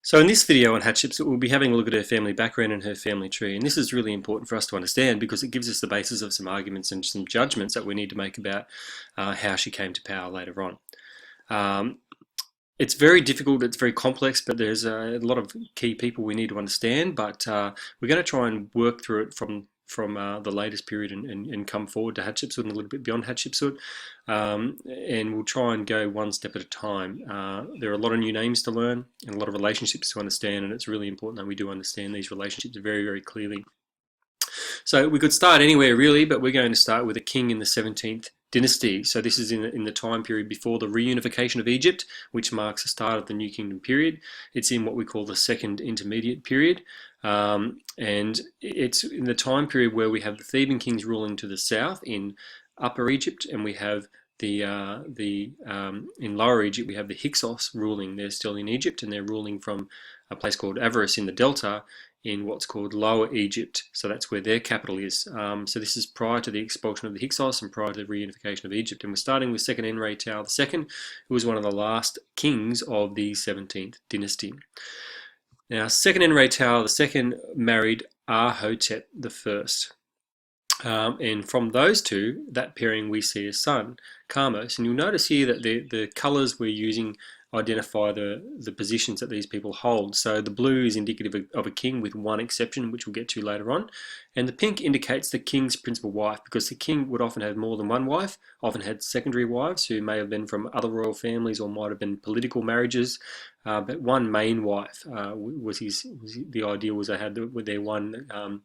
So in this video on Hatshepsut, we'll be having a look at her family background and her family tree. And this is really important for us to understand because it gives us the basis of some arguments and some judgments that we need to make about how she came to power later on. It's very difficult, it's very complex, but there's a lot of key people we need to understand. But we're going to try and work through it from the latest period and come forward to Hatshepsut and a little bit beyond Hatshepsut. And we'll try and go one step at a time. There are a lot of new names to learn and a lot of relationships to understand, and it's really important that we do understand these relationships very, very clearly. So we could start anywhere really, but we're going to start with a king in the 17th dynasty. So this is in the time period before the reunification of Egypt, which marks the start of the New Kingdom period. It's in what we call the Second Intermediate period. And it's in the time period where we have the Theban kings ruling to the south in Upper Egypt, and we have in Lower Egypt we have the Hyksos ruling. They're still in Egypt, and they're ruling from a place called Avaris in the Delta in what's called Lower Egypt. So that's where their capital is. So this is prior to the expulsion of the Hyksos and prior to the reunification of Egypt. And we're starting with second Enrei-Tao II, who was one of the last kings of the 17th dynasty. Now, second Enrei-Tao II married Ahotep I. And from those two, that pairing, we see a son, Kamos. And you'll notice here that the colours we're using identify the positions that these people hold. So the blue is indicative of a king with one exception, which we'll get to later on. And the pink indicates the king's principal wife, because the king would often have more than one wife, often had secondary wives who may have been from other royal families or might have been political marriages. But one main wife the ideal was they had their one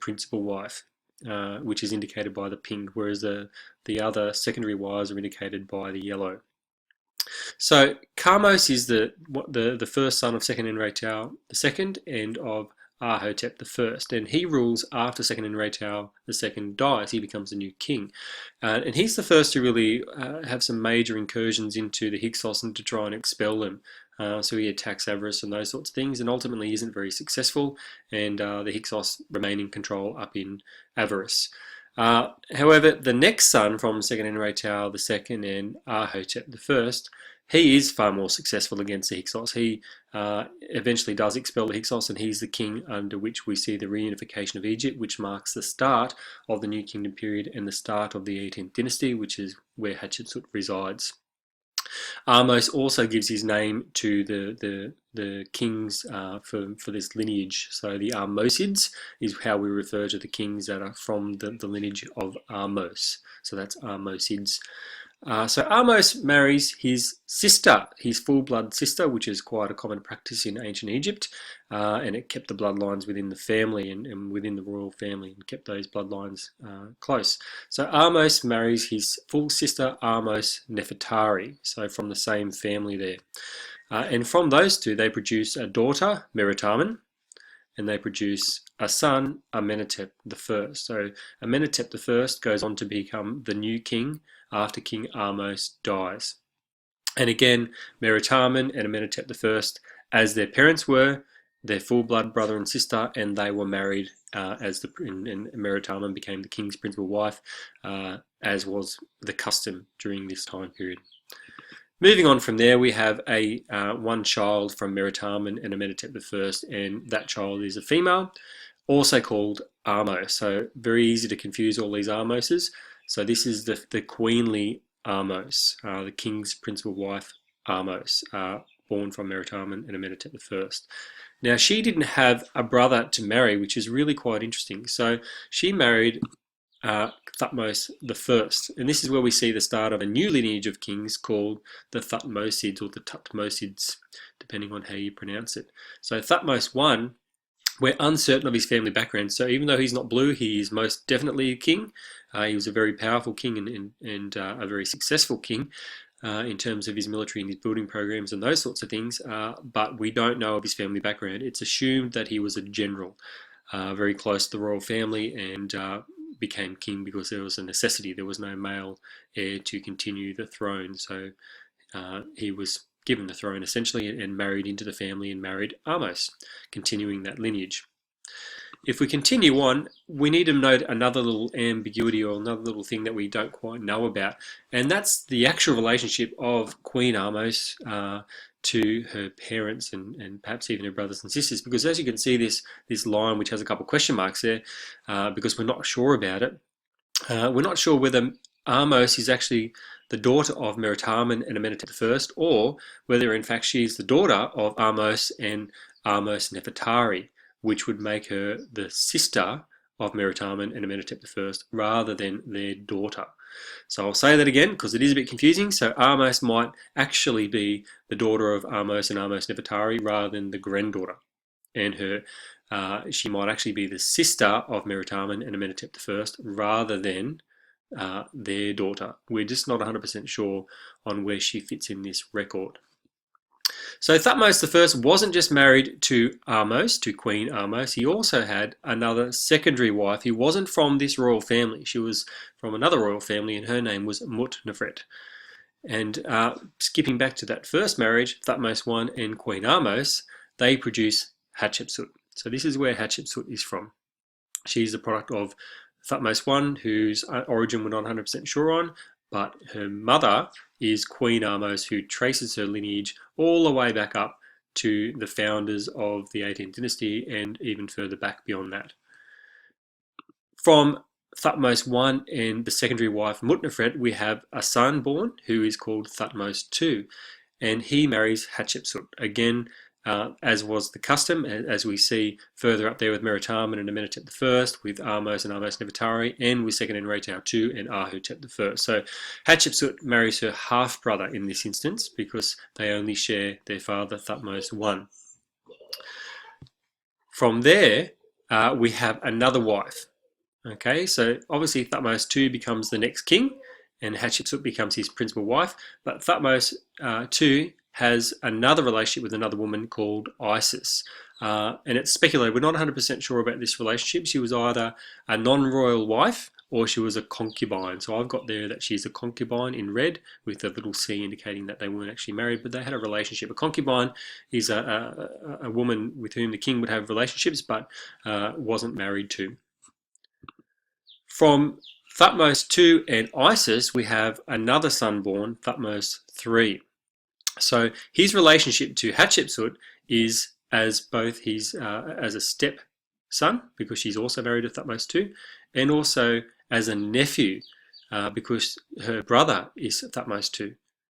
principal wife, which is indicated by the pink, whereas the other secondary wives are indicated by the yellow. So Kamos is the first son of second Enrei-Tao II and of Ahotep I, and he rules after second Enrei-Tao II dies. He becomes the new king, and he's the first to really have some major incursions into the Hyksos and to try and expel them. So he attacks Avaris and those sorts of things, and ultimately isn't very successful, and the Hyksos remain in control up in Avaris. However, the next son from second Enrei-Tao II and Ahotep I, he is far more successful against the Hyksos. He eventually does expel the Hyksos, and he's the king under which we see the reunification of Egypt, which marks the start of the New Kingdom period and the start of the 18th dynasty, which is where Hatshepsut resides. Ahmose also gives his name to the kings for this lineage. So the Ahmosids is how we refer to the kings that are from the lineage of Ahmose. So that's Ahmosids. So Ahmose marries his sister, his full-blood sister, which is quite a common practice in ancient Egypt, and it kept the bloodlines within the family and within the royal family, and kept those bloodlines close. So Ahmose marries his full sister Ahmose Nefertari, so from the same family there. And from those two, they produce a daughter, Meritamen, and they produce a son, Amenhotep I. So Amenhotep I goes on to become the new king after King Ahmose dies. And again, Meritamen and Amenhotep I, as their parents were, their full-blood brother and sister, and they were married and Meritamen became the king's principal wife, as was the custom during this time period. Moving on from there, we have one child from Meritamen and Amenhotep I, and that child is a female, also called Ahmose. So very easy to confuse all these Ahmoses. So this is the queenly Ahmose, the king's principal wife, Ahmose, born from Meritamen and Amenhotep I. Now, she didn't have a brother to marry, which is really quite interesting. So she married Thutmose I, and this is where we see the start of a new lineage of kings called the Thutmosids, or the Tutmosids, depending on how you pronounce it. So Thutmose I, we're uncertain of his family background, so even though he's not blue, he is most definitely a king. He was a very powerful king and a very successful king in terms of his military and his building programs and those sorts of things, but we don't know of his family background. It's assumed that he was a general, very close to the royal family, and became king because there was a necessity. There was no male heir to continue the throne, so he was given the throne essentially and married into the family and married Ahmose, continuing that lineage. If we continue on, we need to note another little ambiguity or another little thing that we don't quite know about, and that's the actual relationship of Queen Ahmose to her parents and perhaps even her brothers and sisters, because as you can see this line which has a couple of question marks there, because we're not sure about it. We're not sure whether Ahmose is actually the daughter of Meritamen and Amenhotep I, or whether in fact she is the daughter of Ahmose and Ahmose Nefertari, which would make her the sister of Meritamen and Amenhotep I rather than their daughter. So I'll say that again because it is a bit confusing. So Ahmose might actually be the daughter of Ahmose and Ahmose Nefertari rather than the granddaughter, and she might actually be the sister of Meritamen and Amenhotep I rather than their daughter. We're just not 100% sure on where she fits in this record. So Thutmose I wasn't just married to Ahmose, to Queen Ahmose. He also had another secondary wife who wasn't from this royal family. She was from another royal family, and her name was Mut-Nefret. And skipping back to that first marriage, Thutmose I and Queen Ahmose, they produce Hatshepsut. So this is where Hatshepsut is from. She's the product of Thutmose I, whose origin we're not 100% sure on, but her mother is Queen Ahmose, who traces her lineage all the way back up to the founders of the 18th dynasty and even further back beyond that. From Thutmose I and the secondary wife Mut-Nefret, we have a son born who is called Thutmose II, and he marries Hatshepsut. Again, as was the custom, as we see further up there with Meritamen and Amenhotep I, with Ahmose and Ahmose Nefertari, and with Seqenenretau II and Ahotep I. So Hatshepsut marries her half-brother in this instance because they only share their father Thutmose I. From there, we have another wife. Okay, so obviously Thutmose II becomes the next king, and Hatshepsut becomes his principal wife, but Thutmose II has another relationship with another woman called Isis. And it's speculated, we're not 100% sure about this relationship. She was either a non-royal wife or she was a concubine. So I've got there that she's a concubine in red with a little C indicating that they weren't actually married, but they had a relationship. A concubine is a woman with whom the king would have relationships but wasn't married to. From Thutmose II and Isis, we have another son born, Thutmose III. So his relationship to Hatshepsut is as both his as a stepson, because she's also married to Thutmose II, and also as a nephew, because her brother is Thutmose II.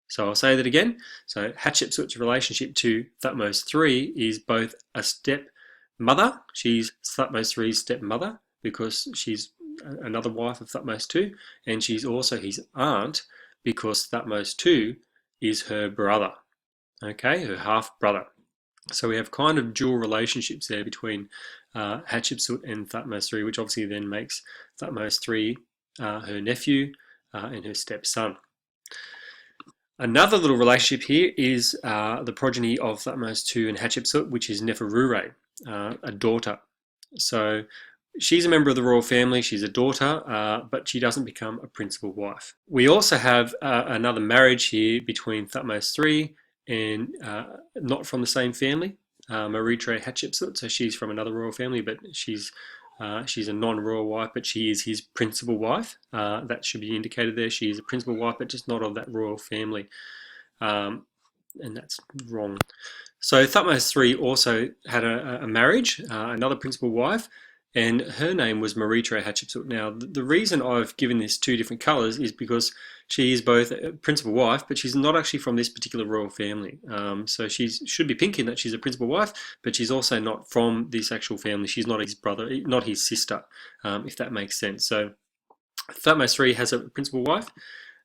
So I'll say that again. So Hatshepsut's relationship to Thutmose III is both a stepmother. She's Thutmose III's stepmother because she's another wife of Thutmose II, and she's also his aunt because Thutmose II is her brother, okay, her half-brother. So we have kind of dual relationships there between Hatshepsut and Thutmose III, which obviously then makes Thutmose III her nephew and her stepson. Another little relationship here is the progeny of Thutmose II and Hatshepsut, which is Neferure, a daughter. So she's a member of the royal family, she's a daughter, but she doesn't become a principal wife. We also have another marriage here between Thutmose III and not from the same family, Maritre Hatshepsut. So she's from another royal family, but she's a non-royal wife, but she is his principal wife. That should be indicated there. She is a principal wife, but just not of that royal family. And that's wrong. So Thutmose III also had a marriage, another principal wife, and her name was Maritre Hatshepsut. Now, the reason I've given this two different colours is because she is both a principal wife, but she's not actually from this particular royal family. So she should be pink in that she's a principal wife, but she's also not from this actual family. She's not his brother, not his sister, if that makes sense. So Thutmose III has a principal wife,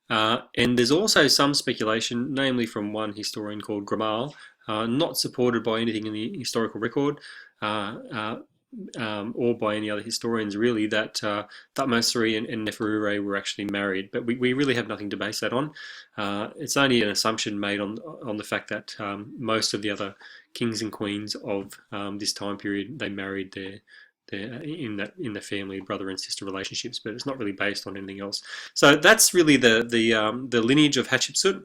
and there's also some speculation, namely from one historian called Gramal, not supported by anything in the historical record, or by any other historians really, that Thutmose III and Neferure were actually married, but we really have nothing to base that on. It's only an assumption made on the fact that most of the other kings and queens of this time period, they married their in the family brother and sister relationships, but it's not really based on anything else. So that's really the lineage of Hatshepsut.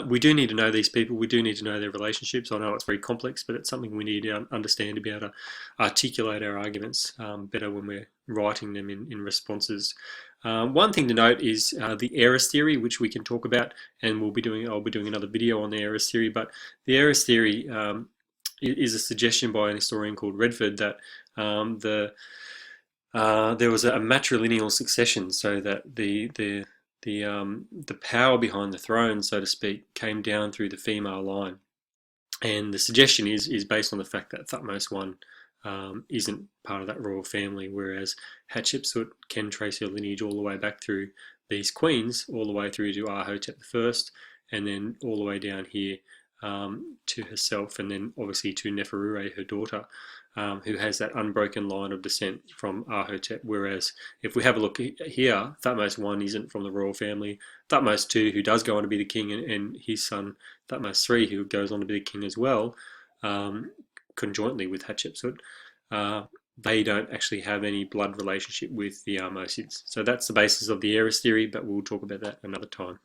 We do need to know these people. We do need to know their relationships. I know it's very complex, but it's something we need to understand to be able to articulate our arguments better when we're writing them in responses One thing to note is the heiress theory, which we can talk about, and I'll be doing another video on the heiress theory. But the heiress theory is a suggestion by an historian called Redford that there was a matrilineal succession, so that the power behind the throne, so to speak, came down through the female line. And the suggestion is based on the fact that Thutmose I isn't part of that royal family, whereas Hatshepsut can trace her lineage all the way back through these queens, all the way through to Ahotep I, and then all the way down here to herself, and then obviously to Neferure, her daughter, who has that unbroken line of descent from Ahotep. Whereas if we have a look here, Thutmose I isn't from the royal family. Thutmose II, who does go on to be the king, and his son Thutmose III, who goes on to be the king as well, conjointly with Hatshepsut, they don't actually have any blood relationship with the Ahmosids. So that's the basis of the heiress theory, but we'll talk about that another time.